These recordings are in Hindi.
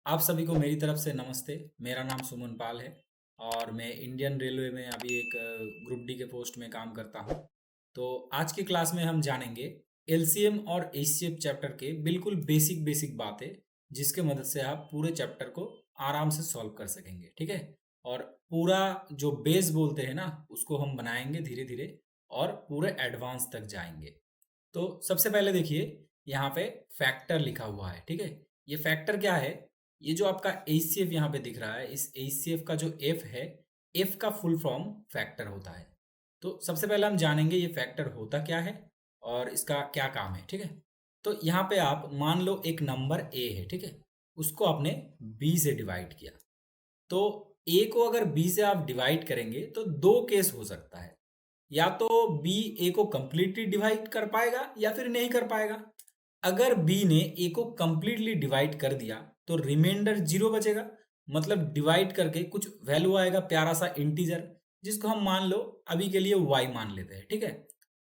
आप सभी को मेरी तरफ से नमस्ते। मेरा नाम सुमन पाल है और मैं इंडियन रेलवे में अभी एक ग्रुप डी के पोस्ट में काम करता हूं। तो आज की क्लास में हम जानेंगे एलसीएम और एचसीएफ चैप्टर के बिल्कुल बेसिक बेसिक बातें, जिसके मदद से आप पूरे चैप्टर को आराम से सॉल्व कर सकेंगे। ठीक है। और पूरा जो बेस बोलते हैं ना, उसको हम बनाएंगे धीरे धीरे और पूरे एडवांस तक जाएंगे। तो सबसे पहले देखिए, यहाँ पे फैक्टर लिखा हुआ है। ठीक है। ये फैक्टर क्या है? ये जो आपका एचसीएफ यहाँ पे दिख रहा है, इस एचसीएफ का जो एफ है, एफ का फुल फॉर्म फैक्टर होता है। तो सबसे पहले हम जानेंगे ये फैक्टर होता क्या है और इसका क्या काम है। ठीक है। तो यहाँ पे आप मान लो एक नंबर ए है। ठीक है। उसको आपने बी से डिवाइड किया। तो ए को अगर बी से आप डिवाइड करेंगे तो दो केस हो सकता है। या तो बी ए को कंप्लीटली डिवाइड कर पाएगा या फिर नहीं कर पाएगा। अगर बी ने ए को कंप्लीटली डिवाइड कर दिया तो रिमाइंडर जीरो बचेगा। मतलब डिवाइड करके कुछ वैल्यू आएगा, प्यारा सा इंटीजर, जिसको हम मान लो अभी के लिए वाई मान लेते हैं। ठीक है।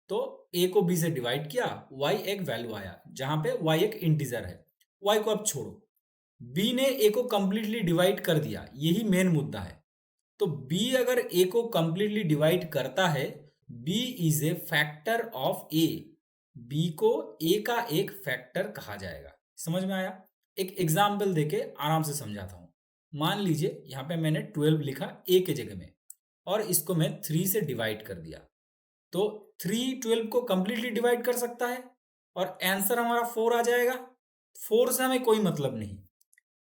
तो ए को बी से डिवाइड किया, वाई एक वैल्यू आया, जहां पे वाई एक इंटीजर है। वाई को अब छोड़ो। बी ने ए को कंप्लीटली डिवाइड कर दिया, यही मेन मुद्दा है। तो बी अगर ए को कंप्लीटली डिवाइड करता है, B is a factor of A. B को ए का एक फैक्टर कहा जाएगा। समझ में आया? एक एग्जाम्पल देके आराम से समझाता हूं। मान लीजिए यहाँ पे मैंने 12 लिखा ए के जगह में और इसको मैं 3 से डिवाइड कर दिया। तो 3 12 को कंप्लीटली डिवाइड कर सकता है और आंसर हमारा 4 आ जाएगा। 4 से हमें कोई मतलब नहीं।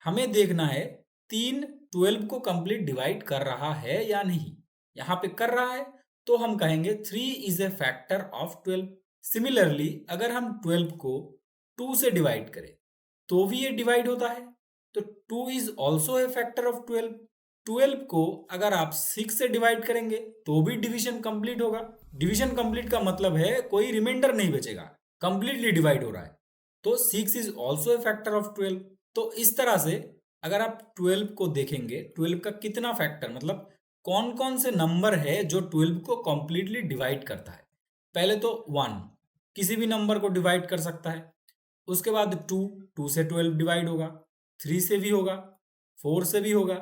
हमें देखना है 3 12 को कंप्लीट डिवाइड कर रहा है या नहीं। यहाँ पे कर रहा है तो हम कहेंगे 3 is a factor of 12। Similarly अगर हम 12 को 2 से डिवाइड करें तो भी ये डिवाइड होता है। तो 2 is also a factor of 12। 12 को अगर आप 6 से डिवाइड करेंगे तो भी डिवीजन कंप्लीट होगा। डिवीजन कंप्लीट का मतलब है कोई रिमाइंडर नहीं बचेगा, कंप्लीटली डिवाइड हो रहा है। तो 6 is also a factor of 12। तो इस तरह से अगर आप 12 को देखेंगे, 12 का कितना फैक्टर, मतलब कौन कौन से नंबर है जो 12 को कंप्लीटली डिवाइड करता है। पहले तो 1 किसी भी नंबर को डिवाइड कर सकता है। उसके बाद 2, 2 से 12 डिवाइड होगा, 3 से भी होगा, 4 से भी होगा,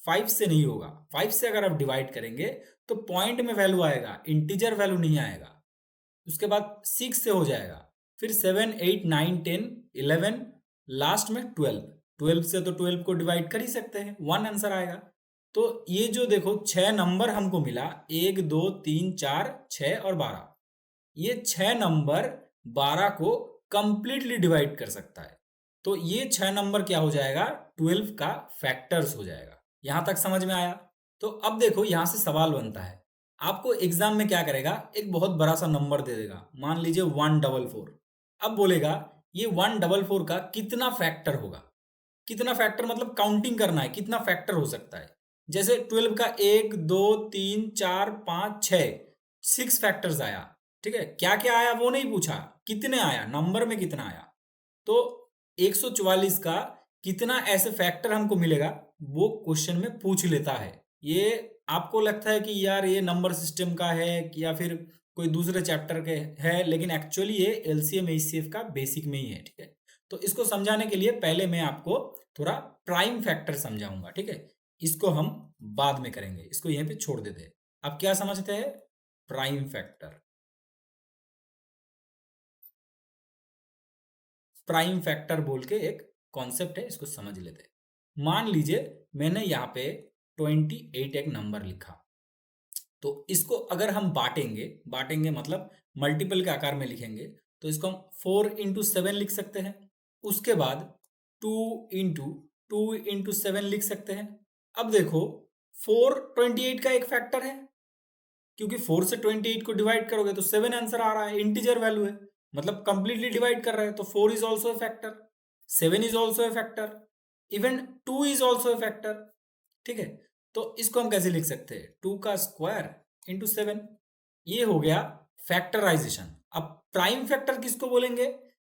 5 से नहीं होगा। 5 से अगर आप डिवाइड करेंगे तो पॉइंट में वैल्यू आएगा, इंटीजर वैल्यू नहीं आएगा। उसके बाद 6 से हो जाएगा, फिर 7 8 9 10 11, लास्ट में 12। 12 से तो 12 को डिवाइड कर ही सकते हैं, 1 आंसर आएगा। तो ये जो देखो 6 नंबर हमको मिला, 1 2 3 4 6 और 12, ये 6 नंबर 12 को कंप्लीटली डिवाइड कर सकता है। तो ये 6 नंबर क्या हो जाएगा? 12 का फैक्टर्स हो जाएगा। यहां तक समझ में आया? तो अब देखो यहां से सवाल बनता है, आपको एग्जाम में क्या करेगा, एक बहुत बड़ा सा नंबर दे देगा, मान लीजिए 144। अब बोलेगा ये 144 का कितना फैक्टर होगा। कितना फैक्टर मतलब काउंटिंग करना है, कितना फैक्टर हो सकता है। जैसे 12 का 1 2 3 4 5 6, 6 फैक्टर्स आया। ठीक है। क्या क्या आया वो नहीं पूछा, कितने आया, नंबर में कितना आया। तो 144 का कितना ऐसे फैक्टर हमको मिलेगा वो क्वेश्चन में पूछ लेता है। ये आपको लगता है कि यार ये नंबर सिस्टम का है या फिर कोई दूसरे चैप्टर के है, लेकिन एक्चुअली ये एलसीएम एचसीएफ का बेसिक में ही है। ठीक है। तो इसको समझाने के लिए पहले मैं आपको थोड़ा प्राइम फैक्टर समझाऊंगा। ठीक है। इसको हम बाद में करेंगे, इसको यहीं पे छोड़ देते हैं। अब क्या समझते हैं? Prime factor. प्राइम फैक्टर बोल के एक कॉन्सेप्ट है, इसको समझ लेते हैं। मान लीजिए मैंने यहाँ पे 28 एक नंबर लिखा। तो इसको अगर हम बांटेंगे, बांटेंगे मतलब मल्टीपल के आकार में लिखेंगे, तो इसको हम 4 इंटू 7 लिख सकते हैं। उसके बाद 2 इंटू 7 लिख सकते हैं। अब देखो 4 28 का एक फैक्टर है, क्योंकि 4 से 28 को डिवाइड करोगे तो 7 आंसर आ रहा है, इंटीजर वैल्यू है, मतलब कंप्लीटली डिवाइड कर रहे हैं। तो 4 is also a factor, 7 is also a factor, even 2 is also a factor. ठीक है। तो इसको हम कैसे लिख सकते हैं? 2 का स्क्वायर इंटू 7। ये हो गया फैक्टराइजेशन। अब प्राइम फैक्टर किसको बोलेंगे?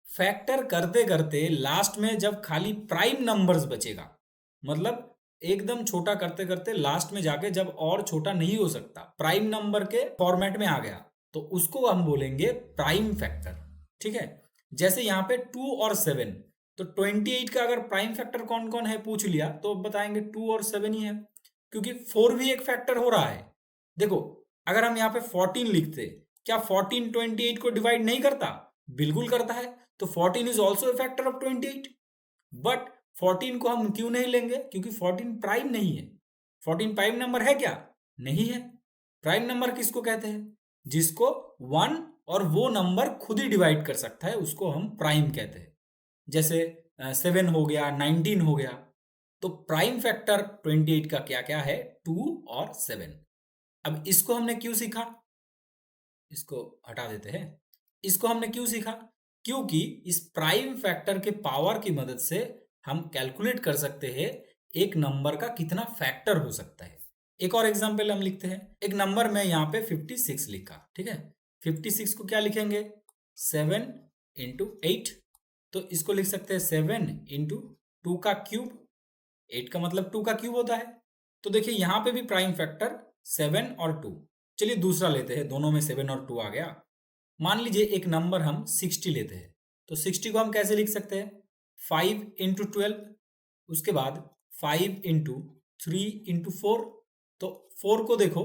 फैक्टर करते करते लास्ट में जब खाली प्राइम नंबर्स बचेगा, मतलब एकदम छोटा करते करते लास्ट में जाके जब और छोटा नहीं हो सकता, प्राइम नंबर के फॉर्मेट में आ गया, तो उसको हम बोलेंगे प्राइम फैक्टर। ठीक है। जैसे यहाँ पे 2 और 7, तो 28 का अगर प्राइम फैक्टर कौन कौन है पूछ लिया तो अब बताएंगे 2 और 7 ही है, क्योंकि 4 भी एक फैक्टर हो रहा है। देखो अगर हम यहाँ पे 14 लिखते, क्या 14 28 को डिवाइड नहीं करता? बिल्कुल करता है। तो 14 is also a factor of 28। But 14 को हम क्यों नहीं लेंगे? क्योंकि 14 प्राइम नहीं है। 14 प्राइम नंबर है क्या? नहीं है। प्राइम नंबर किसको कहते हैं? जिसको 1 और वो नंबर खुद ही डिवाइड कर सकता है उसको हम प्राइम कहते हैं। जैसे 7 हो गया, 19 हो गया। तो प्राइम फैक्टर 28 का क्या क्या है? 2 और 7। अब इसको हमने क्यों सीखा? इसको हटा देते हैं। इसको हमने क्यों सीखा? क्योंकि इस प्राइम फैक्टर के पावर की मदद से हम कैलकुलेट कर सकते हैं एक नंबर का कितना फैक्टर हो सकता है। एक और एग्जांपल हम लिखते हैं। एक नंबर में यहाँ पे 56 लिखा, ठीक है। 56 को क्या लिखेंगे? 7 इंटू 8। तो इसको लिख सकते हैं 7 इंटू 2 का क्यूब। 8 का मतलब 2 का क्यूब होता है। तो देखिए यहाँ पे भी प्राइम फैक्टर 7 और 2। चलिए दूसरा लेते हैं, दोनों में 7 और 2 आ गया। मान लीजिए एक नंबर हम 60 लेते हैं, तो 60 को हम कैसे लिख सकते हैं? 5 इंटू 12, उसके बाद 5 इंटू 3 इंटू 4। तो 4 को देखो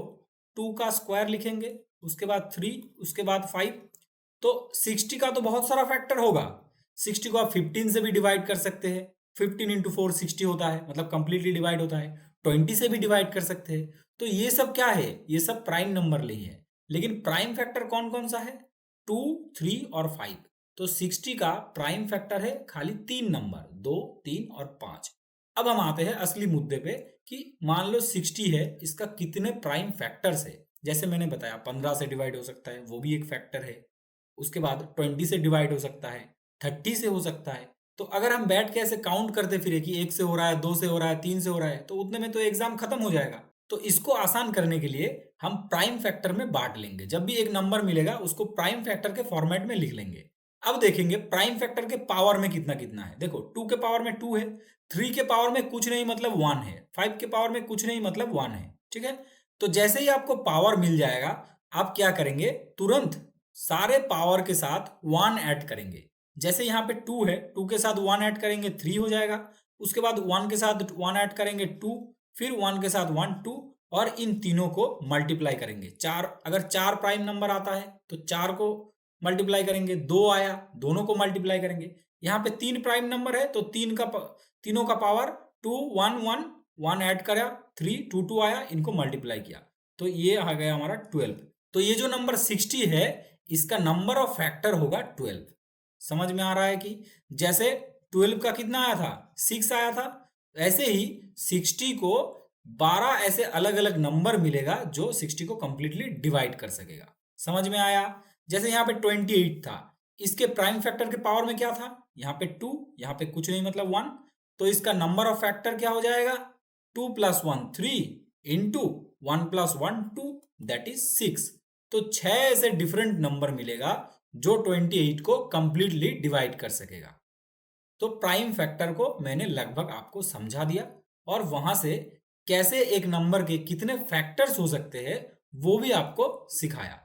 2 का स्क्वायर लिखेंगे, उसके बाद 3, उसके बाद 5। तो 60 का तो बहुत सारा फैक्टर होगा। 60 को आप 15 से भी डिवाइड कर सकते हैं। 15 इंटू 4 60 होता है, मतलब कंप्लीटली डिवाइड होता है। 20 से भी डिवाइड कर सकते हैं। तो ये सब क्या है? ये सब प्राइम नंबर लिए है। लेकिन प्राइम फैक्टर कौन कौन सा है? 2, 3 और 5। तो 60 का प्राइम फैक्टर है खाली 3 नंबर, 2, 3 और 5। अब हम आते हैं असली मुद्दे पे कि मान लो 60 है, इसका कितने प्राइम फैक्टर्स है? जैसे मैंने बताया 15 से डिवाइड हो सकता है, वो भी एक फैक्टर है। उसके बाद 20 से डिवाइड हो सकता है, 30 से हो सकता है। तो अगर हम बैठ के ऐसे काउंट करते फिरे कि 1 से हो रहा है, 2 से हो रहा है, 3 से हो रहा है, तो उतने में तो एग्जाम खत्म हो जाएगा। तो इसको आसान करने के लिए हम प्राइम फैक्टर में बांट लेंगे। जब भी एक नंबर मिलेगा उसको प्राइम फैक्टर के फॉर्मेट में लिख लेंगे। अब देखेंगे प्राइम फैक्टर के पावर में कितना कितना है। देखो 2 के पावर में 2 है, 3 के पावर में कुछ नहीं मतलब 1 है, 5 के पावर में कुछ नहीं मतलब 1 है, ठीक है। तो जैसे ही आपको पावर मिल जाएगा, आप क्या करेंगे? तुरंत सारे पावर के साथ 1 ऐड करेंगे। जैसे यहाँ पे 2 है, 2 के साथ 1 ऐड करेंगे 3 हो जाएगा। उसके बाद 1 के साथ 1 ऐड करेंगे 2, फिर 1 के साथ 1 2, और इन तीनों को मल्टीप्लाई करेंगे। 4, अगर 4 प्राइम नंबर आता है तो 4 को मल्टीप्लाई करेंगे। 2 आया, दोनों को मल्टीप्लाई करेंगे। यहाँ पे 3 प्राइम नंबर है तो तीनों का पावर 2 1 1 1 ऐड करा, 3 2 2 आया, इनको मल्टीप्लाई किया, तो ये आ गया हमारा 12। तो ये जो नंबर 60 है इसका नंबर ऑफ फैक्टर होगा 12। समझ में आ रहा है कि जैसे 12 का कितना आया था? 6 आया था। ऐसे ही 60 को 12 ऐसे अलग अलग नंबर मिलेगा जो 60 को कंप्लीटली डिवाइड कर सकेगा। समझ में आया? जैसे यहाँ पे 28 था, इसके प्राइम फैक्टर के पावर में क्या था? यहाँ पे 2, यहाँ पे कुछ नहीं मतलब 1। तो इसका नंबर ऑफ फैक्टर क्या हो जाएगा? 2 + 1 3 इंटू 1 + 1 2, दैट इज 6। तो 6 ऐसे डिफरेंट नंबर मिलेगा जो 28 को कंप्लीटली डिवाइड कर सकेगा। तो प्राइम फैक्टर को मैंने लगभग आपको समझा दिया, और वहां से कैसे एक नंबर के कितने फैक्टर्स हो सकते हैं वो भी आपको सिखाया।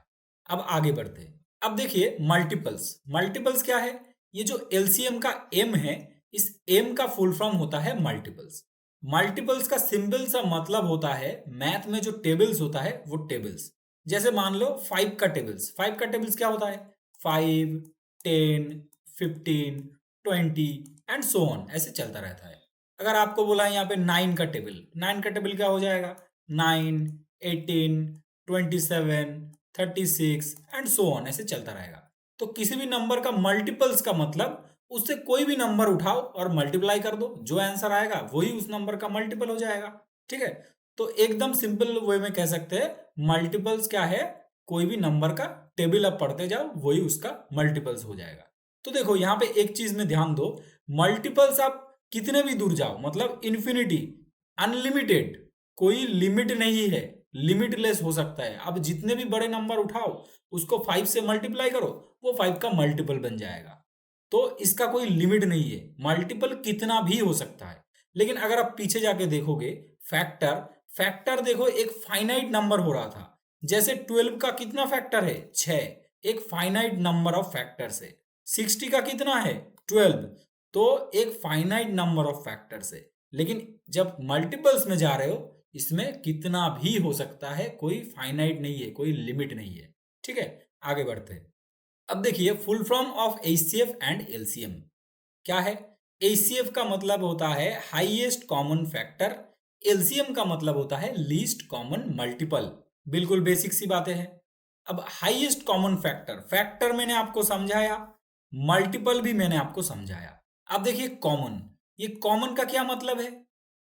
अब आगे बढ़ते हैं। अब देखिए मल्टीपल्स। मल्टीपल्स क्या है? ये जो एलसीएम का एम है, इस एम का फुल फॉर्म होता है मल्टीपल्स। मल्टीपल्स का सिंपल सा मतलब होता है, मैथ में जो टेबल्स होता है वो टेबल्स। जैसे मान लो 5 का टेबल्स। 5 का टेबल्स क्या होता है? 5 10 15 20 एंड सो ऑन, ऐसे चलता रहता है। अगर आपको बोला है यहाँ पे 9 का टेबल, 9 का टेबल क्या हो जाएगा? 9 18 27 36 एंड सो ऑन, ऐसे चलता रहेगा। तो किसी भी नंबर का मल्टीपल्स का मतलब उससे कोई भी नंबर उठाओ और मल्टीप्लाई कर दो, जो आंसर आएगा वही उस नंबर का मल्टीपल हो जाएगा, ठीक है। तो एकदम सिंपल वे में कह सकते हैं मल्टीपल्स क्या है? कोई भी नंबर का टेबल आप पढ़ते जाओ वही उसका मल्टीपल्स हो जाएगा। तो देखो यहाँ पे एक चीज में ध्यान दो, मल्टीपल्स आप कितने भी दूर जाओ, मतलब इन्फिनिटी, अनलिमिटेड, कोई लिमिट नहीं है, लिमिटलेस हो सकता है। अब जितने भी बड़े नंबर उठाओ उसको 5 से मल्टीप्लाई करो, वो 5 का मल्टीपल बन जाएगा। तो इसका कोई लिमिट नहीं है, मल्टीपल कितना भी हो सकता है। लेकिन अगर आप पीछे जाके देखोगे फैक्टर, फैक्टर देखो एक फाइनाइट नंबर हो रहा था। जैसे 12 का कितना फैक्टर है? 6, एक फाइनाइट नंबर ऑफ फैक्टर्स है। 60 का कितना है? 12, तो एक फाइनाइट नंबर ऑफ फैक्टर्स है। लेकिन जब मल्टीपल्स में जा रहे हो, इसमें कितना भी हो सकता है, कोई फाइनाइट नहीं है, कोई लिमिट नहीं है। ठीक है, आगे बढ़ते हैं। अब देखिए full form of HCF and LCM क्या है। एचसीएफ का मतलब होता है हाईएस्ट कॉमन फैक्टर, एलसीएम का मतलब होता है लीस्ट कॉमन मल्टीपल। बिल्कुल बेसिक सी बातें हैं। अब हाईएस्ट कॉमन फैक्टर, फैक्टर मैंने आपको समझाया, मल्टीपल भी मैंने आपको समझाया। अब देखिए कॉमन, ये कॉमन का क्या मतलब है।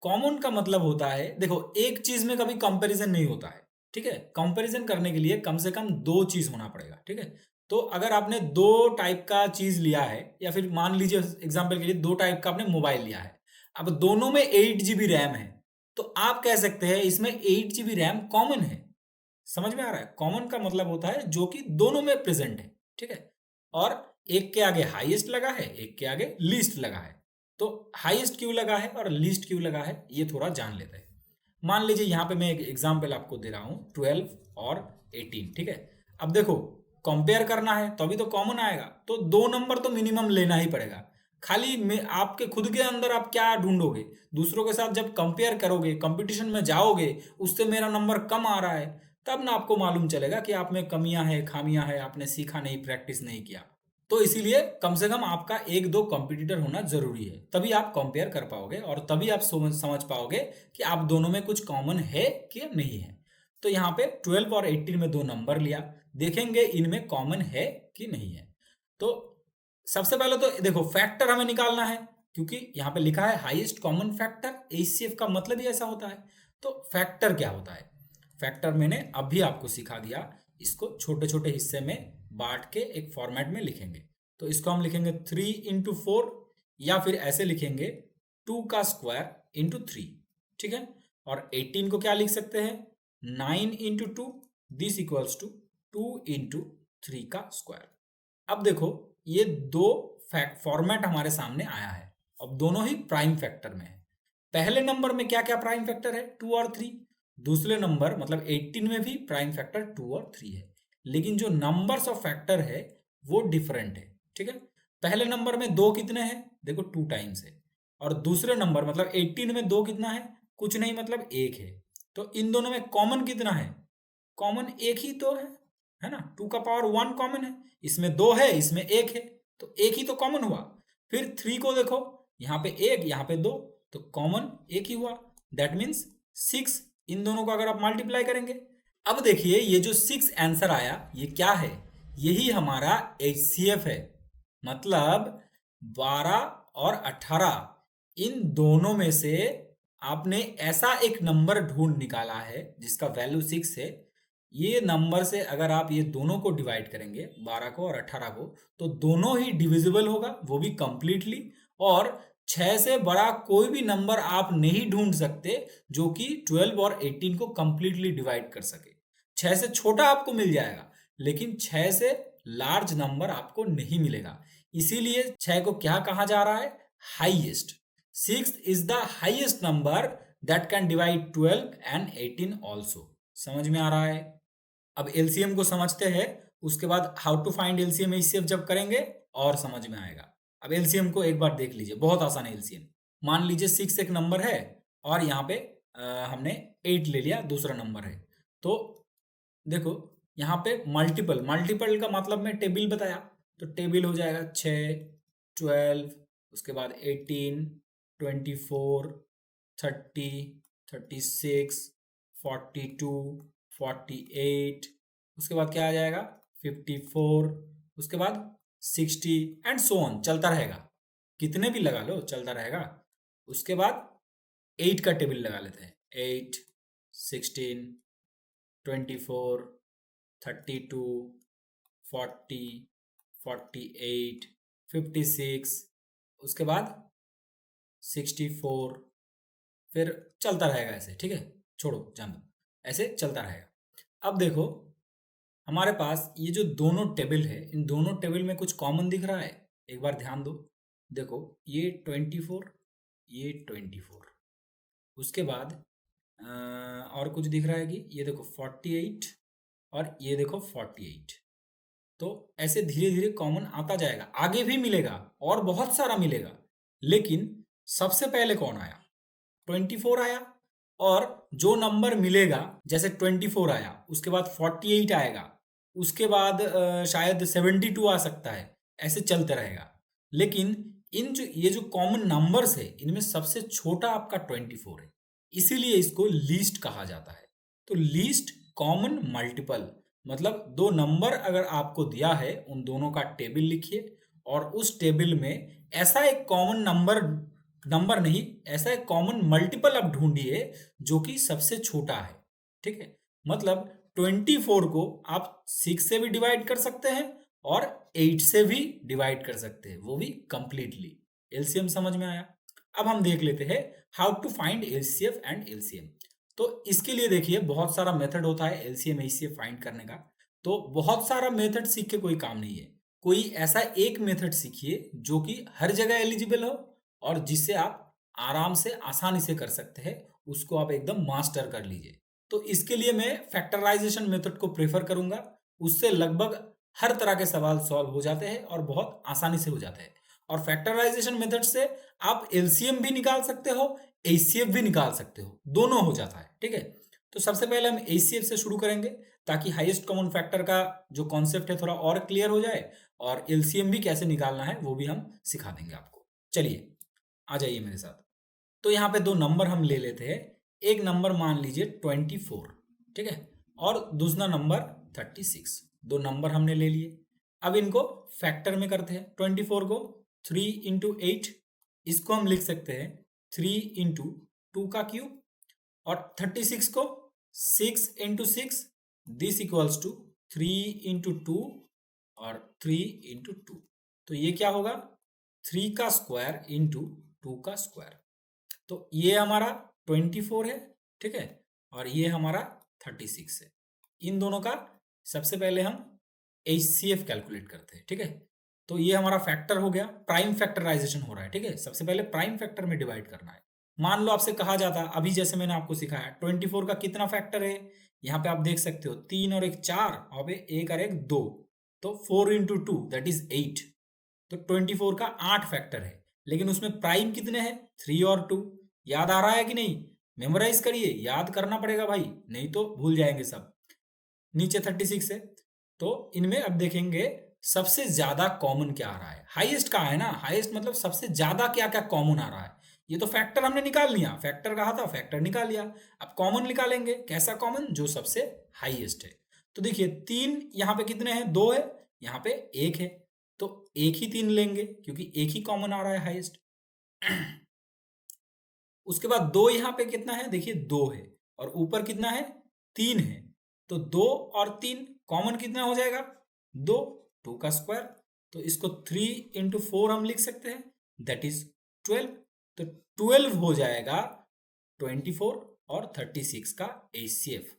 कॉमन का मतलब होता है, देखो एक चीज में कभी कंपैरिजन नहीं होता है। ठीक है, कंपैरिजन करने के लिए कम से कम दो चीज होना पड़ेगा। ठीक है, तो अगर आपने दो टाइप का चीज लिया है, या फिर मान लीजिए एग्जांपल के लिए दो टाइप का आपने मोबाइल लिया है, अब दोनों में 8 GB रैम है, तो आप कह सकते हैं इसमें 8 GB रैम कॉमन है। समझ में आ रहा है, कॉमन का मतलब होता है जो कि दोनों में प्रेजेंट है। ठीक है, और एक के आगे हाईएस्ट लगा है, एक के आगे लीस्ट लगा है। तो हाईएस्ट क्यों लगा है और लीस्ट क्यों लगा है, ये थोड़ा जान लेते हैं। मान लीजिए यहाँ पे मैं एक एग्जाम्पल आपको दे रहा हूँ, 12 और 18। ठीक है, अब देखो कंपेयर करना है तो अभी तो कॉमन आएगा, तो दो नंबर तो मिनिमम लेना ही पड़ेगा। खाली में आपके खुद के अंदर आप क्या ढूंढोगे, दूसरों के साथ जब कंपेयर करोगे, कंपटीशन में जाओगे, उससे मेरा नंबर कम आ रहा है, तब ना आपको मालूम चलेगा कि आप में कमियां हैं, खामियां हैं, आपने सीखा नहीं, प्रैक्टिस नहीं किया। तो इसीलिए कम से कम आपका एक दो कॉम्पिटिटर होना जरूरी है, तभी आप कंपेयर कर पाओगे और तभी आप समझ पाओगे कि आप दोनों में कुछ कॉमन है कि नहीं है। तो यहाँ पे 12 और 18 में दो नंबर लिया, देखेंगे इनमें कॉमन है कि नहीं है। तो सबसे पहले तो देखो फैक्टर हमें निकालना है, क्योंकि यहाँ पे लिखा है हाईएस्ट कॉमन फैक्टर, एचसीएफ का मतलब ही ऐसा होता है। तो फैक्टर क्या होता है, फैक्टर मैंने अभी आपको सिखा दिया। इसको छोटे छोटे हिस्से में बांट के एक फॉर्मेट में लिखेंगे। तो इसको हम लिखेंगे 3 into 4, या फिर ऐसे लिखेंगे 2 का स्क्वायर into 3। ठीक है, और 18 को क्या लिख सकते हैं, 9 into 2, this equals to 2 into 3 का स्क्वायर। अब देखो ये दो फॉर्मेट हमारे सामने आया है, अब दोनों ही प्राइम फैक्टर में है। पहले नंबर में क्या क्या प्राइम फैक्टर है, 2 और 3। दूसरे नंबर मतलब 18 में भी प्राइम फैक्टर 2 और 3 है, लेकिन जो नंबर्स ऑफ फैक्टर है वो डिफरेंट है। ठीक है, पहले नंबर में दो कितने हैं, देखो 2 टाइम्स है, और दूसरे नंबर मतलब 18 में दो कितना है, कुछ नहीं, मतलब एक है। तो इन दोनों में कॉमन कितना है, कॉमन एक ही तो है ना, 2 का पावर 1 कॉमन है, इसमें दो है, इसमें एक है, तो एक ही तो कॉमन हुआ। फिर 3 को देखो, यहाँ पे एक, यहाँ पे दो, तो कॉमन एक ही हुआ, दैट मीन्स 6। इन दोनों को अगर आप मल्टीप्लाई करेंगे, अब देखिए ये जो 6 आंसर आया, ये क्या है, यही हमारा एचसीएफ है। मतलब 12 और 18 इन दोनों में से आपने ऐसा एक नंबर ढूंढ निकाला है जिसका वैल्यू 6 है। ये नंबर से अगर आप ये दोनों को डिवाइड करेंगे, 12 को और 18 को, तो दोनों ही डिविजिबल होगा, वो भी कंप्लीटली। और 6 से बड़ा कोई भी नंबर आप नहीं ढूंढ सकते जो कि 12 और 18 को कंप्लीटली डिवाइड कर सके। 6 से छोटा आपको मिल जाएगा, लेकिन 6 से लार्ज नंबर आपको नहीं मिलेगा। इसीलिए 6 को क्या कहा जा रहा है, highest. 6 is the highest number that can divide 12 and 18 also. समझ में आ रहा है। अब एलसीएम को समझते हैं, उसके बाद how to find LCM HCF जब करेंगे और समझ में आएगा। अब एलसीएम को एक बार देख लीजिए, बहुत आसान है एलसीएम। मान लीजिए 6 एक नंबर है और यहाँ पे हमने 8 ले लिया, दूसरा नंबर है। तो देखो यहाँ पे मल्टीपल, मल्टीपल का मतलब मैं टेबल बताया, तो टेबल हो जाएगा 6, 12, उसके बाद 18, 24, 30, 36, 42, 48, उसके बाद क्या आ जाएगा 54, उसके बाद 60 एंड सो ऑन, चलता रहेगा। कितने भी लगा लो चलता रहेगा। उसके बाद 8 का टेबल लगा लेते हैं, 8, 16, 24, 32, 40, 48, 56, उसके बाद 64, फिर चलता रहेगा ऐसे। ठीक है, छोड़ो जान दो, ऐसे चलता रहेगा। अब देखो हमारे पास ये जो दोनों टेबल है, इन दोनों टेबल में कुछ कॉमन दिख रहा है, एक बार ध्यान दो। देखो ये 24, ये 24, उसके बाद और कुछ दिख रहा है कि ये देखो 48 और ये देखो 48। तो ऐसे धीरे धीरे कॉमन आता जाएगा, आगे भी मिलेगा और बहुत सारा मिलेगा, लेकिन सबसे पहले कौन आया? 24 आया। और जो नंबर मिलेगा, जैसे 24 आया, उसके बाद 48 आएगा, उसके बाद शायद 72 आ सकता है, ऐसे चलते रहेगा। लेकिन ये जो कॉमन नंबर्स है, इनमें सबसे छोटा आपका 24 है, इसीलिए इसको लीस्ट कहा जाता है। तो लीस्ट कॉमन मल्टीपल मतलब दो नंबर अगर आपको दिया है, उन दोनों का टेबल लिखिए और उस टेबल में ऐसा एक कॉमन नंबर नहीं, ऐसा एक कॉमन मल्टीपल आप ढूंढिए जो कि सबसे छोटा है। ठीक है, मतलब 24 को आप 6 से भी डिवाइड कर सकते हैं और 8 से भी डिवाइड कर सकते हैं, वो भी कंप्लीटली। एलसीएम समझ में आया? अब हम देख लेते हैं how to find HCF and LCM. तो इसके लिए देखिए बहुत सारा मेथड होता है एलसीएम एचसीएफ फाइंड करने का। तो बहुत सारा मेथड सीख के कोई काम नहीं है, कोई ऐसा एक मेथड सीखिए जो कि हर जगह एलिजिबल हो और जिससे आप आराम से आसानी से कर सकते हैं, उसको आप एकदम मास्टर कर लीजिए। तो इसके लिए मैं फैक्टराइजेशन मेथड को प्रेफर करूंगा, उससे लगभग हर तरह के सवाल सॉल्व हो जाते हैं और बहुत आसानी से हो जाते हैं। और फैक्टराइजेशन मेथड से आप एलसीएम भी निकाल सकते हो, एचसीएफ भी निकाल सकते हो, दोनों हो जाता है। ठीक है, तो सबसे पहले हम एचसीएफ से शुरू करेंगे ताकि हाईएस्ट कॉमन फैक्टर का जो कॉन्सेप्ट है थोड़ा और क्लियर हो जाए, और एलसीएम भी कैसे निकालना है वो भी हम सिखा देंगे आपको। चलिए आ जाइए मेरे साथ। तो यहाँ पे दो नंबर हम ले लेते हैं। एक नंबर मान लीजिए 24, ठीक है, और दूसरा नंबर 36। दो नंबर हमने ले लिए। अब इनको फैक्टर में करते हैं। 24 को 3 इंटू 8, इसको हम लिख सकते हैं 3 इंटू 2 का क्यूब, और 36 को 6 into 6, this equals to 3 into 2 और 3 इंटू 2। तो ये क्या होगा? 3 का स्क्वायर इंटू 2 का स्क्वायर। तो ये हमारा 24 है, ठीक है, और ये हमारा 36 है। इन दोनों का सबसे पहले हम एचसीएफ कैलकुलेट करते हैं। ठीक है, तो ये हमारा फैक्टर हो गया, प्राइम फैक्टराइजेशन हो रहा है। ठीक है, सबसे पहले प्राइम फैक्टर में डिवाइड करना है। मान लो आपसे कहा जाता, अभी जैसे मैंने आपको सिखाया, 24 का कितना फैक्टर है, यहाँ पे आप देख सकते हो 3 और 1 4, और 1 और 1 2, तो 4 इंटू 2 दैट इज 8। तो 24 का 8 फैक्टर है, लेकिन उसमें प्राइम कितने हैं? 3 और 2। याद आ रहा है कि नहीं? मेमोराइज करिए, याद करना पड़ेगा भाई, नहीं तो भूल जाएंगे सब। नीचे 36 है, तो इनमें अब देखेंगे सबसे ज्यादा कॉमन क्या आ रहा है। हाईएस्ट कहाँ है ना, हाईएस्ट मतलब सबसे ज्यादा क्या क्या कॉमन आ रहा है। ये तो फैक्टर हमने निकाल लिया, फैक्टर कहा था, फैक्टर निकाल लिया। अब कॉमन निकालेंगे, कैसा कॉमन? जो सबसे हाईएस्ट है। तो देखिए 3 यहाँ पे कितने हैं? 2 है, यहाँ पे 1 है, तो एक ही 3 लेंगे क्योंकि एक ही कॉमन आ रहा है हाईएस्ट। उसके बाद 2 यहाँ पे कितना है? देखिए 2 है, और ऊपर कितना है? 3 है। तो 2 और 3 कॉमन कितना हो जाएगा? 2, 2 का स्क्वायर। तो इसको 3 इंटू 4 हम लिख सकते हैं, दैट इज 12। तो 12 हो जाएगा 24 और 36 का एचसीएफ।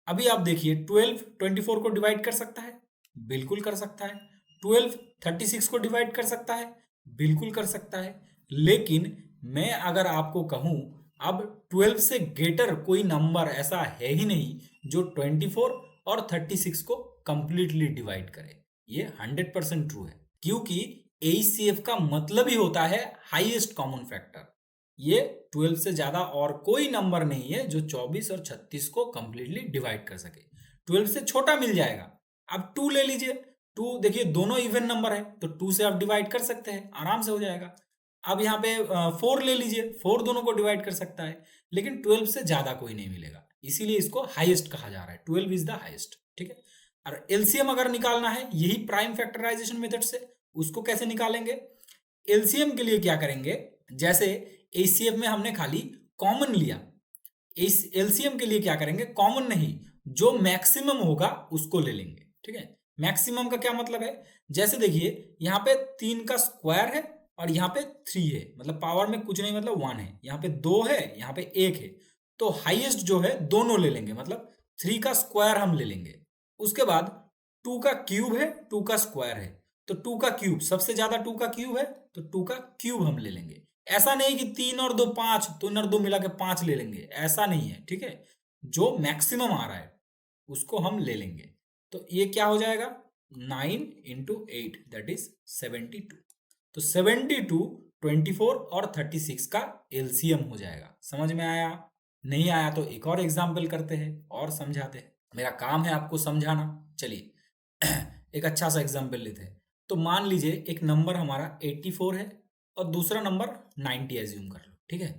अभी आप देखिए 12 24 को डिवाइड कर सकता है, बिल्कुल कर सकता है। 12 36 को डिवाइड कर सकता है, बिल्कुल कर सकता है। लेकिन मैं अगर आपको कहूं, अब 12 से ग्रेटर कोई नंबर ऐसा है ही नहीं जो 24 और 36 को कंप्लीटली डिवाइड करे। ये 100% ट्रू है, क्योंकि एचसीएफ का मतलब ही होता है हाईएस्ट कॉमन फैक्टर। ये 12 से ज्यादा और कोई नंबर नहीं है जो 24 और 36 को कंप्लीटली डिवाइड कर सके। 12 से छोटा मिल जाएगा। अब 2 ले लीजिए, 2 देखिए दोनों इवन नंबर है, तो 2 से आप डिवाइड कर सकते हैं, आराम से हो जाएगा। अब यहाँ पे 4 ले लीजिए, 4 दोनों को डिवाइड कर सकता है, लेकिन 12 से ज्यादा कोई नहीं मिलेगा, इसीलिए इसको हाईएस्ट कहा जा रहा है। 12 इज द हाईएस्ट। ठीक है, और एलसीएम अगर निकालना है यही प्राइम फैक्टराइजेशन मेथड से, उसको कैसे निकालेंगे? एलसीएम के लिए क्या करेंगे, जैसे एचसीएफ में हमने खाली कॉमन लिया, इस एलसीएम के लिए क्या करेंगे? कॉमन नहीं, जो मैक्सिमम होगा उसको ले लेंगे। ठीक है, मैक्सिमम का क्या मतलब है? जैसे देखिए यहाँ पे 3 का स्क्वायर है और यहाँ पे 3 है, मतलब पावर में कुछ नहीं, मतलब 1 है। यहाँ पे 2 है, यहाँ पे 1 है, तो हाईएस्ट जो है दोनों ले लेंगे, मतलब 3 का स्क्वायर हम ले लेंगे। उसके बाद 2 का क्यूब है, 2 का स्क्वायर है, तो 2 का क्यूब, सबसे ज्यादा 2 का क्यूब है, तो 2 का क्यूब हम ले लेंगे। ऐसा नहीं कि 3 और 2 5, 3 और 2 मिला के 5 ले लेंगे, ऐसा नहीं है। ठीक है, जो मैक्सिमम आ रहा है उसको हम ले लेंगे। तो ये क्या हो जाएगा? 9 इंटू 8 दैट इज 72। तो 72 24 और 36 का एलसीएम हो जाएगा। समझ में आया? नहीं आया तो एक और एग्जाम्पल करते हैं और समझाते हैं। मेरा काम है आपको समझाना। चलिए एक अच्छा सा एग्जाम्पल लेते हैं। तो मान लीजिए एक नंबर हमारा 84 है और दूसरा नंबर 90 एज्यूम कर लो, ठीक है।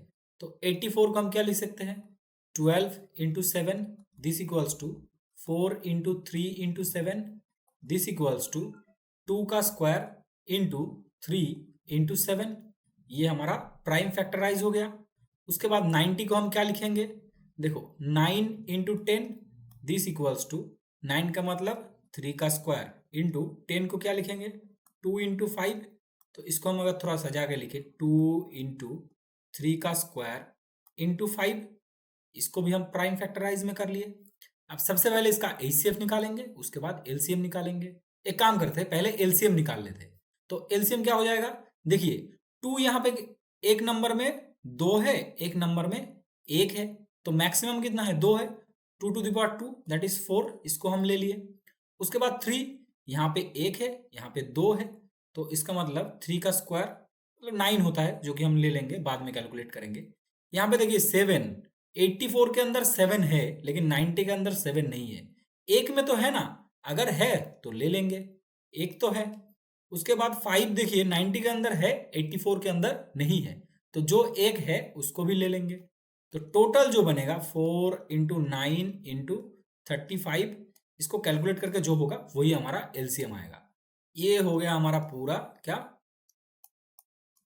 तो 84 को हम क्या लिख सकते हैं? 12 into 7 this equals to 4 into 3 into 7 this equals to 2 का स्क्वायर इंटू 3 इंटू 7। ये हमारा प्राइम फैक्टराइज हो गया। उसके बाद 90 को हम क्या लिखेंगे? देखो 9 इंटू 10 दिस इक्वल्स टू 9 का मतलब 3 का स्क्वायर इंटू 10 को क्या लिखेंगे? 2 इंटू 5। तो इसको हम अगर थोड़ा सजा के लिखे 2 इंटू 3 का स्क्वायर इंटू 5, इसको भी हम प्राइम फैक्टराइज में कर लिए। अब सबसे पहले इसका एचसीएफ निकालेंगे, उसके बाद एलसीएम निकालेंगे। एक काम करते हैं, पहले एलसीएम निकाल लेते हैं। तो एलसीएम क्या हो जाएगा? देखिए 2 यहाँ पे एक नंबर में 2 है, एक नंबर में 1 है, तो मैक्सिमम कितना है? 2 है। 2 to the power 2 that is 4, इसको हम ले लिए। उसके बाद 3, यहाँ पे 1 है, यहाँ पे 2 है, तो इसका मतलब 3 का स्क्वायर मतलब 9 होता है, जो कि हम ले लेंगे, बाद में कैलकुलेट करेंगे। यहाँ पे देखिए 7, 84 के अंदर 7 है लेकिन 90 के अंदर 7 नहीं है। एक में तो है ना, अगर है तो ले लेंगे, एक तो है। उसके बाद 5 देखिए 90 के अंदर है, 84 के अंदर नहीं है, तो जो एक है उसको भी ले लेंगे। तो टोटल जो बनेगा 4 इंटू 9 इंटू 35, इसको कैलकुलेट करके जो होगा वही हमारा एलसीएम आएगा। ये हो गया हमारा पूरा क्या?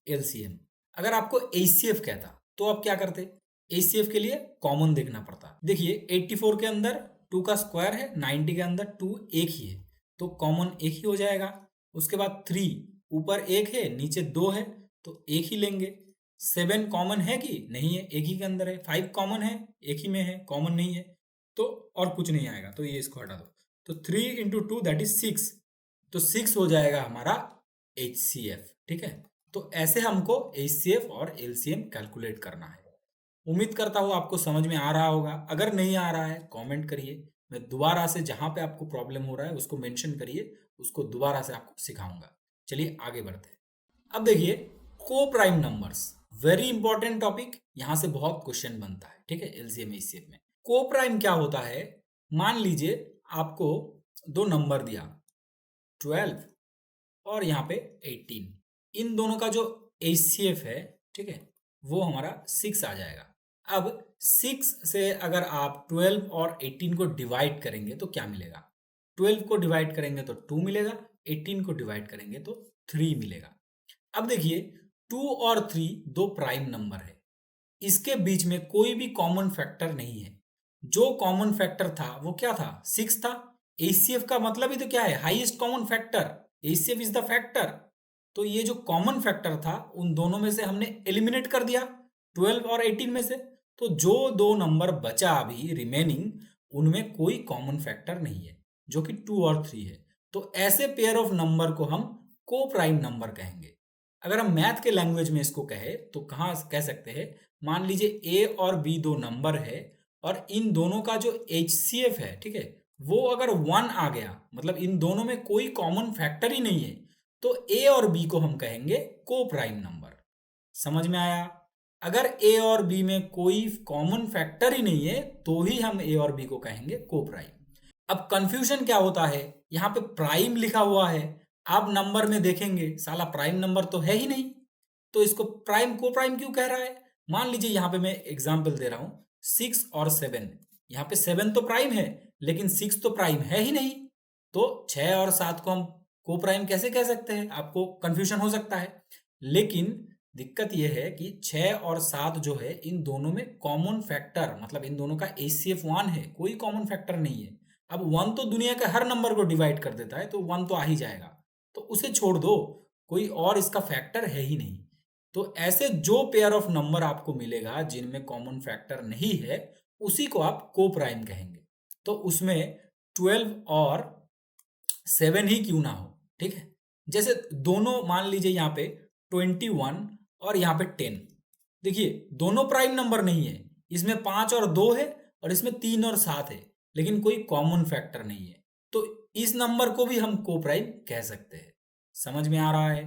एलसीएम। अगर आपको एचसीएफ कहता तो आप क्या करते? एचसीएफ के लिए कॉमन देखना पड़ता। देखिए 84 के अंदर 2 का स्क्वायर है, 90 के अंदर 2 एक ही है, तो कॉमन एक ही हो जाएगा। उसके बाद 3 ऊपर 1 है, नीचे 2 है, तो एक ही लेंगे। 7 कॉमन है कि नहीं है? एक ही के अंदर है। 5 कॉमन है, एक ही में है, कॉमन नहीं है, तो और कुछ नहीं आएगा, तो ये इसको हटा दो। तो 3 इंटू 2 दैट इज 6, तो 6 हो जाएगा हमारा एचसीएफ, ठीक है। तो ऐसे हमको एचसीएफ और एलसीएम कैलकुलेट करना है। उम्मीद करता हूँ आपको समझ में आ रहा होगा। अगर नहीं आ रहा है कमेंट करिए, मैं दोबारा से जहां पे आपको प्रॉब्लम हो रहा है उसको मेंशन करिए, उसको दोबारा से आपको सिखाऊंगा। चलिए आगे बढ़ते हैं। अब देखिए को prime numbers, very important topic, यहां से बहुत क्वेश्चन बनता है, ठीक है। एलसीएम एचसीएफ में को प्राइम क्या होता है? मान लीजिए आपको दो नंबर दिया 12 और यहाँ पे 18, इन दोनों का जो एचसीएफ है, ठीक है, वो हमारा 6 आ जाएगा। अब 6 से अगर आप 12 और 18 को डिवाइड करेंगे तो क्या मिलेगा? 12 को डिवाइड करेंगे तो 2 मिलेगा, 18 को डिवाइड करेंगे तो 3 मिलेगा। अब देखिए 2 और 3 दो प्राइम नंबर है, इसके बीच में कोई भी कॉमन फैक्टर नहीं है। जो कॉमन फैक्टर था वो क्या था? 6 था। एचसीएफ का मतलब ही तो क्या है? Highest common factor. HCF is the factor. तो ये जो कॉमन फैक्टर था उन दोनों में से हमने एलिमिनेट कर दिया, 12 और 18 में से। तो जो दो नंबर बचा अभी रिमेनिंग, उनमें कोई कॉमन फैक्टर नहीं है, जो कि 2 और 3 है। तो ऐसे पेयर ऑफ नंबर को हम को प्राइम नंबर कहेंगे। अगर हम मैथ के लैंग्वेज में इसको कहे तो कहाँ कह सकते हैं? मान लीजिए ए और बी दो नंबर है और इन दोनों का जो एचसीएफ है, ठीक है, वो अगर 1 आ गया, मतलब इन दोनों में कोई कॉमन फैक्टर ही नहीं है, तो ए और बी को हम कहेंगे को प्राइम नंबर। समझ में आया? अगर ए और बी में कोई कॉमन फैक्टर ही नहीं है तो ही हम ए और बी को कहेंगे को प्राइम। अब कंफ्यूजन क्या होता है, यहाँ पे प्राइम लिखा हुआ है, आप नंबर में देखेंगे साला प्राइम नंबर तो है ही नहीं, तो इसको प्राइम को प्राइम क्यों कह रहा है? मान लीजिए यहाँ पे मैं एग्जाम्पल दे रहा हूं 6 और 7, यहाँ पे 7 तो प्राइम है लेकिन 6 तो प्राइम है ही नहीं, तो 6 और 7 को हम को प्राइम कैसे कह सकते हैं? आपको कंफ्यूजन हो सकता है। लेकिन दिक्कत यह है कि 6 और 7 जो है इन दोनों में कॉमन फैक्टर, मतलब इन दोनों का एचसीएफ 1 है, कोई कॉमन फैक्टर नहीं है। अब 1 तो दुनिया के हर नंबर को डिवाइड कर देता है, तो 1 तो आ ही जाएगा, तो उसे छोड़ दो, कोई और इसका फैक्टर है ही नहीं। तो ऐसे जो पेयर ऑफ नंबर आपको मिलेगा जिनमें कॉमन फैक्टर नहीं है, उसी को आप को प्राइम कहेंगे। तो उसमें 12 और 7 ही क्यों ना हो, ठीक है। जैसे दोनों मान लीजिए यहाँ पे 21 और यहाँ पे 10, देखिए दोनों प्राइम नंबर नहीं है, इसमें 5 और 2 है और इसमें 3 और 7 है, लेकिन कोई कॉमन फैक्टर नहीं है, तो इस नंबर को भी हम को प्राइम कह सकते हैं। समझ में आ रहा है?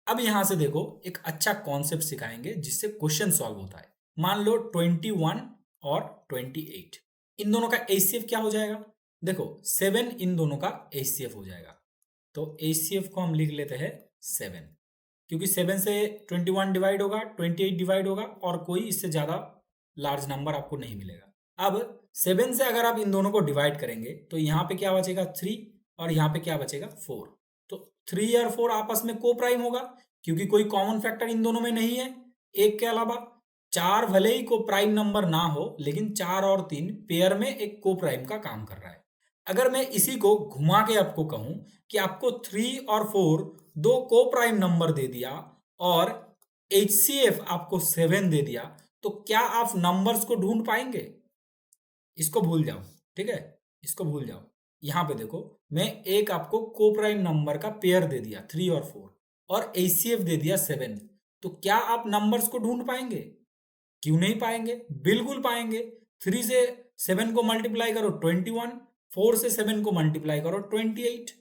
अब यहां से देखो एक अच्छा कॉन्सेप्ट सिखाएंगे जिससे क्वेश्चन सॉल्व होता है। मान लो 21 और 28, इन दोनों का एचसीएफ क्या हो जाएगा? देखो 7 इन दोनों का एचसीएफ हो जाएगा, तो एचसीएफ को हम लिख लेते हैं 7, क्योंकि 7 से 21 डिवाइड होगा, 28 डिवाइड होगा और कोई इससे ज्यादा लार्ज नंबर आपको नहीं मिलेगा। अब 7 से अगर आप इन दोनों को डिवाइड करेंगे तो यहाँ पे क्या बचेगा 3 और यहाँ पे क्या बचेगा 4। तो 3 और 4 आपस में को प्राइम होगा, क्योंकि कोई कॉमन फैक्टर इन दोनों में नहीं है एक के अलावा। 4 भले ही को प्राइम नंबर ना हो, लेकिन 4 और 3 पेयर में एक को प्राइम का काम कर रहा है। अगर मैं इसी को घुमा के आपको कहूं कि आपको 3 और 4 दो को प्राइम नंबर दे दिया और HCF आपको 7 दे दिया, तो क्या आप नंबर्स को ढूंढ पाएंगे? इसको भूल जाओ, ठीक है, इसको भूल जाओ। यहां पे देखो मैं एक आपको को प्राइम नंबर का पेयर दे दिया 3 और 4 और HCF दे दिया 7, तो क्या आप नंबर्स को ढूंढ पाएंगे? क्यों नहीं पाएंगे? बिल्कुल पाएंगे। 3 से 7 को मल्टीप्लाई करो 21, 4 से 7 को मल्टीप्लाई करो 28।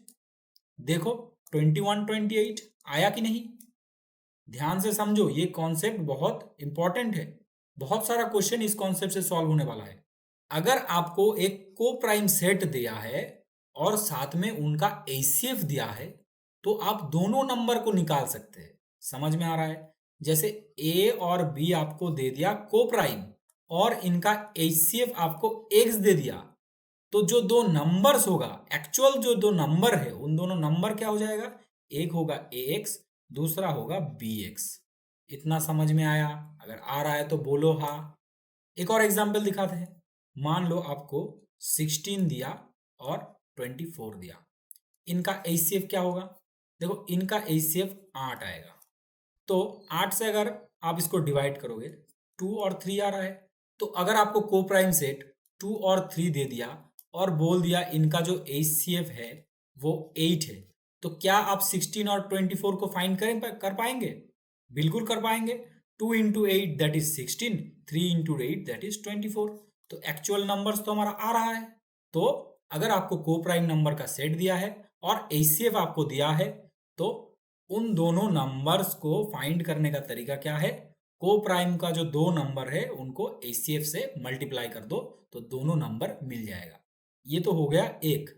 देखो 21 28 आया कि नहीं? ध्यान से समझो, ये कॉन्सेप्ट बहुत इंपॉर्टेंट है। बहुत सारा क्वेश्चन इस कॉन्सेप्ट से सॉल्व होने वाला है। अगर आपको एक को प्राइम सेट दिया है और साथ में उनका एचसीएफ दिया है, तो आप दोनों नंबर को निकाल सकते हैं। समझ में आ रहा है? जैसे ए और बी आपको दे दिया को प्राइम और इनका एचसीएफ आपको एक्स दे दिया, तो जो दो नंबर्स होगा, एक्चुअल जो दो नंबर है, उन दोनों नंबर क्या हो जाएगा? एक होगा ए एक्स, दूसरा होगा बी एक्स। इतना समझ में आया? अगर आ रहा है तो बोलो हाँ। एक और एग्जाम्पल दिखाते हैं। मान लो आपको 16 दिया और 24 दिया, इनका एचसीएफ क्या होगा? देखो इनका एचसीएफ 8 आएगा, तो 8 से अगर आप इसको डिवाइड करोगे 2 और 3 आ रहा है, तो अगर आपको को प्राइम सेट 2 और 3 दे दिया और बोल दिया इनका जो एचसीएफ है वो 8 है, तो क्या आप 16 और 24 को फाइंड कर पाएंगे? बिल्कुल कर पाएंगे। 2 into 8 that is 16, 3 into 8 that is 24। तो एक्चुअल नंबर्स तो हमारा आ रहा है। तो अगर आपको को प्राइम नंबर का सेट दिया है और एचसीएफ आपको दिया है, तो उन दोनों नंबर्स को फाइंड करने का तरीका क्या है? को प्राइम का जो दो नंबर है उनको एचसीएफ से मल्टीप्लाई कर दो, तो दोनों नंबर मिल जाएगा। ये तो हो गया एक।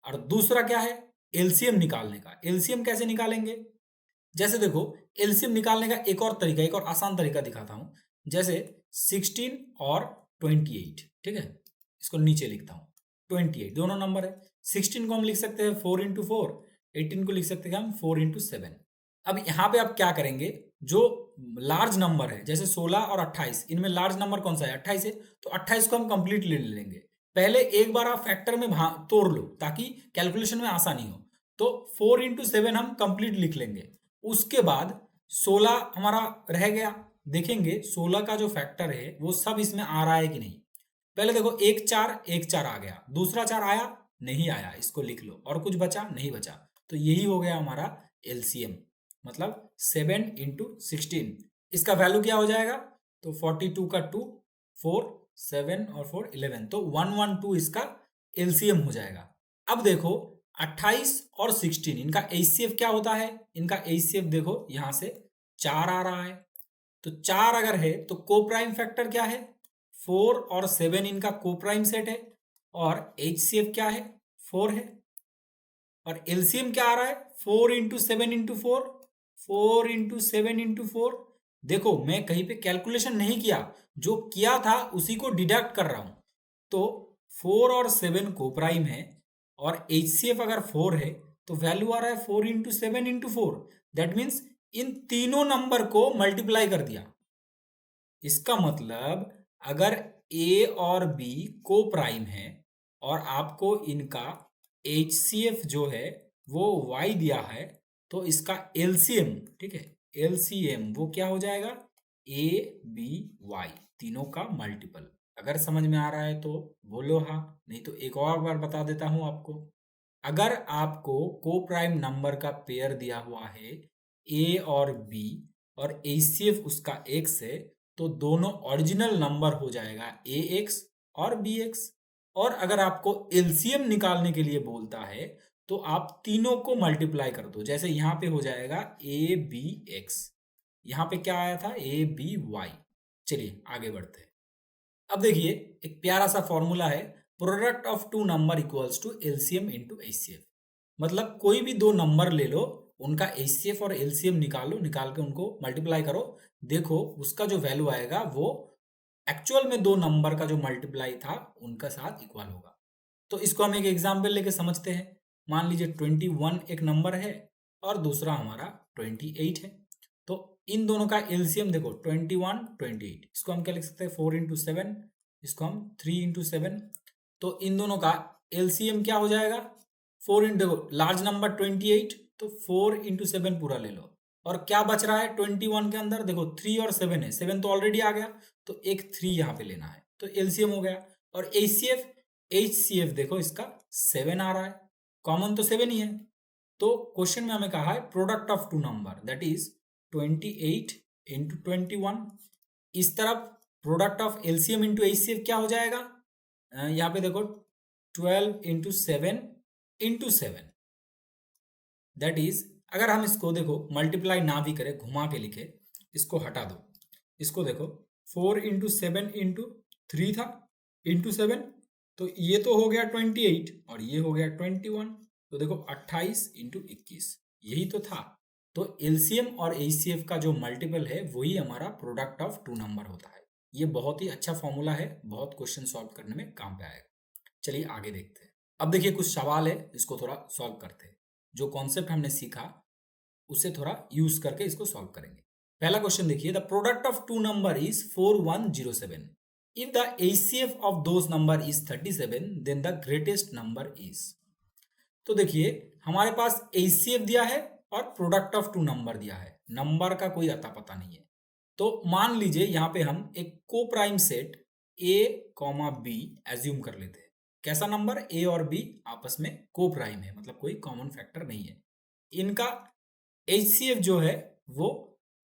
और दूसरा क्या है? एलसीएम निकालने का। एलसीएम कैसे निकालेंगे? जैसे देखो एलसीएम निकालने का एक और तरीका, एक और आसान तरीका दिखाता हूं। जैसे 16 और 28, ठीक है, इसको नीचे लिखता हूं। 28 दोनों नंबर है। 16 को हम लिख सकते हैं 4 इंटू 4, 18 को लिख सकते हैं हम 4 इंटू 7। अब यहां पे आप क्या करेंगे? जो लार्ज नंबर है जैसे 16 और 28, इनमें लार्ज नंबर कौन सा है? 28 है, तो 28 को हम कंप्लीट ले लेंगे। पहले एक बार आप फैक्टर में तोड़ लो ताकि कैलकुलेशन में आसानी हो। तो 4 इंटू 7 हम कंप्लीट लिख लेंगे। उसके बाद 16 हमारा रह गया। देखेंगे 16 का जो फैक्टर है वो सब इसमें आ रहा है कि नहीं। पहले देखो एक 4 आ गया, दूसरा 4 आया नहीं आया, इसको लिख लो। और कुछ बचा? नहीं बचा। तो यही हो गया हमारा एलसीएम, मतलब 7 इंटू 16। इसका वैल्यू क्या हो जाएगा? तो 42 का 2, 4, 7 और 4 11, तो 112 इसका एलसीएम हो जाएगा। अब देखो 28 और 16 इनका एचसीएफ क्या होता है? इनका एचसीएफ देखो यहां से 4 आ रहा है, तो 4 अगर है तो को प्राइम फैक्टर क्या है? 4 और 7 इनका को प्राइम सेट है और एचसीएफ क्या है? 4 है। और एलसीएम क्या आ रहा है? 4 इंटू 7 इंटू 4, 4 इंटू 7 इंटू 4। देखो मैं कहीं पे कैलकुलेशन नहीं किया, जो किया था उसी को डिडक्ट कर रहा हूं। तो 4 और 7 को प्राइम है और एचसीएफ अगर 4 है, तो वैल्यू आ रहा है 4 into 7 into 4। That means in तीनों नंबर को मल्टीप्लाई कर दिया। इसका मतलब अगर ए और बी को प्राइम है और आपको इनका एचसीएफ जो है वो y दिया है, तो इसका एलसीएम, ठीक है, एलसीएम वो क्या हो जाएगा? ए बी वाई, तीनों का मल्टीपल। अगर समझ में आ रहा है तो बोलो हाँ, नहीं तो एक और बार बता देता हूं आपको। अगर आपको को प्राइम नंबर का पेयर दिया हुआ है ए और बी और एचसीएफ उसका एक्स है, तो दोनों ओरिजिनल नंबर हो जाएगा ए एक्स और बी एक्स। और अगर आपको एलसीएम निकालने के लिए बोलता है तो आप तीनों को मल्टीप्लाई कर दो। जैसे यहाँ पे हो जाएगा ए बी एक्स, यहाँ पे क्या आया था ए बी वाई। चलिए आगे बढ़ते हैं। अब देखिए एक प्यारा सा फॉर्मूला है, product of two number equals to LCM into HCF. मतलब कोई भी दो नंबर ले लो, उनका एचसीएफ और एलसीएम निकालो, निकाल के उनको मल्टीप्लाई करो, देखो उसका जो वैल्यू आएगा वो एक्चुअल में दो नंबर का जो मल्टीप्लाई था उनका साथ इक्वल होगा। तो इसको हम एक एग्जाम्पल लेके समझते हैं। मान लीजिए 21 एक नंबर है और दूसरा हमारा 28 है। तो इन दोनों का एलसीएम देखो 21 28, इसको हम क्या लिख सकते हैं 4 इंटू 7, इसको हम 3 इंटू 7। तो इन दोनों का एलसीएम क्या हो जाएगा 4 इंटू लार्ज नंबर 28, तो 4 इंटू 7 पूरा ले लो। और क्या बच रहा है 21 के अंदर, देखो 3 और 7 है, 7 तो ऑलरेडी आ गया, तो एक 3 यहाँ पे लेना है, तो एलसीएम हो गया। और एचसीएफ देखो इसका 7 आ रहा है, कॉमन तो 7 ही है। तो क्वेश्चन में हमें कहा है product of two number that is 28 into 21। इस तरफ product of LCM into HCF क्या हो जाएगा, यहाँ पे देखो 12 इंटू 7 इंटू 7, दैट इज अगर हम इसको देखो मल्टीप्लाई ना भी करें, घुमा के लिखे, इसको हटा दो, इसको देखो 4 इंटू 7 इंटू 3 था इंटू 7, तो ये तो हो गया 28 और ये हो गया 21, तो देखो 28 इंटू 21 यही तो था। तो एलसीएम और एचसीएफ का जो मल्टीपल है वही हमारा प्रोडक्ट ऑफ टू नंबर होता है। ये बहुत ही अच्छा फॉर्मूला है, बहुत क्वेश्चन सॉल्व करने में काम पे आएगा। चलिए आगे देखते हैं। अब देखिए कुछ सवाल है, इसको थोड़ा सॉल्व करते हैं। जो कॉन्सेप्ट हमने सीखा उससे थोड़ा यूज करके इसको सॉल्व करेंगे। पहला क्वेश्चन देखिए, the product of two number is 4107। If the HCF of those number is 37 then the greatest number is. तो देखिए हमारे पास एचसीएफ दिया है और प्रोडक्ट ऑफ टू नंबर दिया है, नंबर का कोई अता पता नहीं है। तो मान लीजिए यहाँ पे हम एक को prime set A comma B assume कर लेते हैं। कैसा नंबर, ए और बी आपस में को प्राइम है, मतलब कोई कॉमन फैक्टर नहीं है। इनका एचसीएफ जो है वो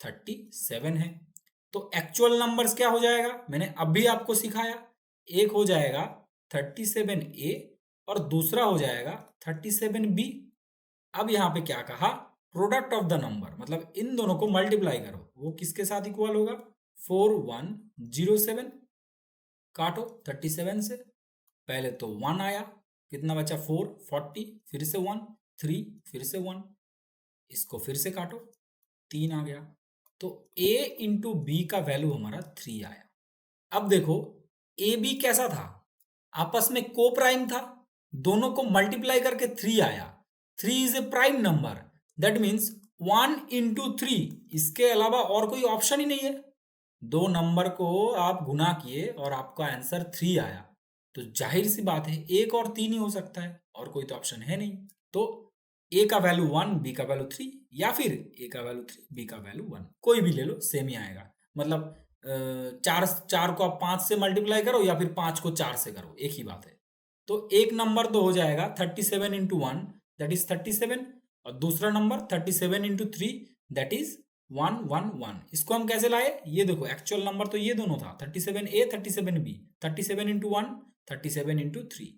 37 है। तो एक्चुअल नंबर्स क्या हो जाएगा, मैंने अभी आपको सिखाया, एक हो जाएगा 37A और दूसरा हो जाएगा 37B। अब यहाँ पे क्या कहा, प्रोडक्ट ऑफ द नंबर, मतलब इन दोनों को मल्टीप्लाई करो, वो किसके साथ इक्वल होगा 4107। काटो 37 से, पहले तो 1 आया, कितना बचा 4 40, फिर से 1 3, फिर से 1, इसको फिर से काटो 3 आ गया। तो a इंटू बी का वैल्यू हमारा 3 आया। अब देखो ए बी कैसा था, आपस में को प्राइम था, दोनों को मल्टीप्लाई करके 3 आया। 3 is a prime number, that means 1 into 3, इसके अलावा और कोई ऑप्शन ही नहीं है। दो नंबर को आप गुना किए और आपका आंसर 3 आया, तो जाहिर सी बात है एक और 3 ही हो सकता है, और कोई तो ऑप्शन है नहीं। तो ए का वैल्यू 1, बी का वैल्यू 3, या फिर ए का वैल्यू 3, बी का वैल्यू 1, कोई भी ले लो सेम ही आएगा। मतलब चार को आप 5 से मल्टीप्लाई करो या फिर 5 को 4 से करो, एक ही बात है। तो एक नंबर तो हो जाएगा 37 इंटू 1 दैट इज 37, और दूसरा नंबर 37 इंटू 3 दैट इज 111। इसको हम कैसे लाए, ये देखो एक्चुअल नंबर तो ये दोनों था 37A 37B, 37 इंटू 1 37 इंटू 3।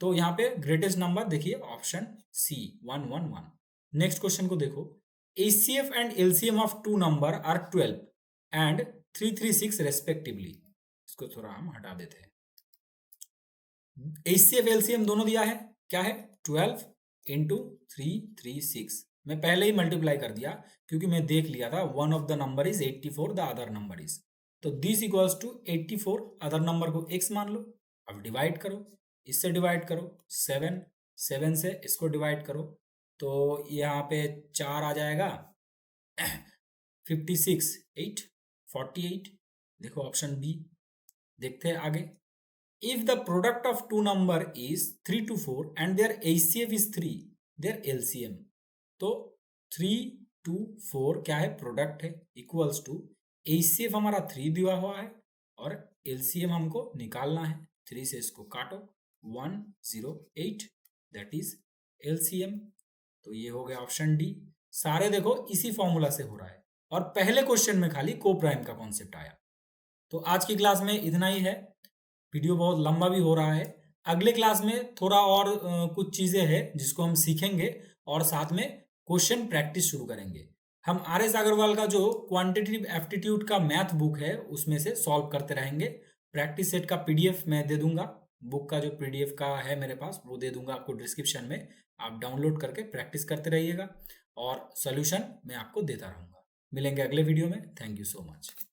तो यहाँ पे ग्रेटेस्ट नंबर देखिए ऑप्शन सी 111। नेक्स्ट क्वेश्चन को देखो, HCF and LCM of two number are 12 and 336 respectively. इसको थोड़ा हम हटा देते हैं। एचसीएफ एलसीएम दोनों दिया है, क्या है 12 इंटू 336। मैं पहले ही मल्टीप्लाई कर दिया क्योंकि मैं देख लिया था one of the number is 84, the other number is, तो this equals to 84, other number को x मान लो। अब डिवाइड करो, इससे डिवाइड करो 7, 7 से इसको डिवाइड करो, तो यहाँ पे 4 आ जाएगा 56 8 48। देखो ऑप्शन बी। देखते हैं आगे, if the product of two number is 3 to 4 and their HCF is 3, their LCM. तो 3 to 4 क्या है, प्रोडक्ट है, इक्वल्स टू एचसीएफ हमारा 3 दिया हुआ है और एलसीएम हमको निकालना है। 3 से इसको काटो 108, दैट इज एलसीएम। तो ये हो गया ऑप्शन डी। सारे देखो इसी फॉर्मूला से हो रहा है, और पहले क्वेश्चन में खाली को प्राइम का कॉन्सेप्ट आया। तो आज की क्लास में इतना ही है, वीडियो बहुत लंबा भी हो रहा है। अगले क्लास में थोड़ा और कुछ चीज़ें हैं जिसको हम सीखेंगे और साथ में क्वेश्चन प्रैक्टिस शुरू करेंगे। हम आर एस अग्रवाल का जो क्वांटिटेटिव एप्टीट्यूड का मैथ बुक है उसमें से सॉल्व करते रहेंगे। प्रैक्टिस सेट का पीडीएफ मैं दे दूंगा, बुक का जो पीडीएफ का है मेरे पास वो दे दूंगा आपको डिस्क्रिप्शन में। आप डाउनलोड करके प्रैक्टिस करते रहिएगा और सॉल्यूशन मैं आपको देता रहूँगा। मिलेंगे अगले वीडियो में। Thank you so much.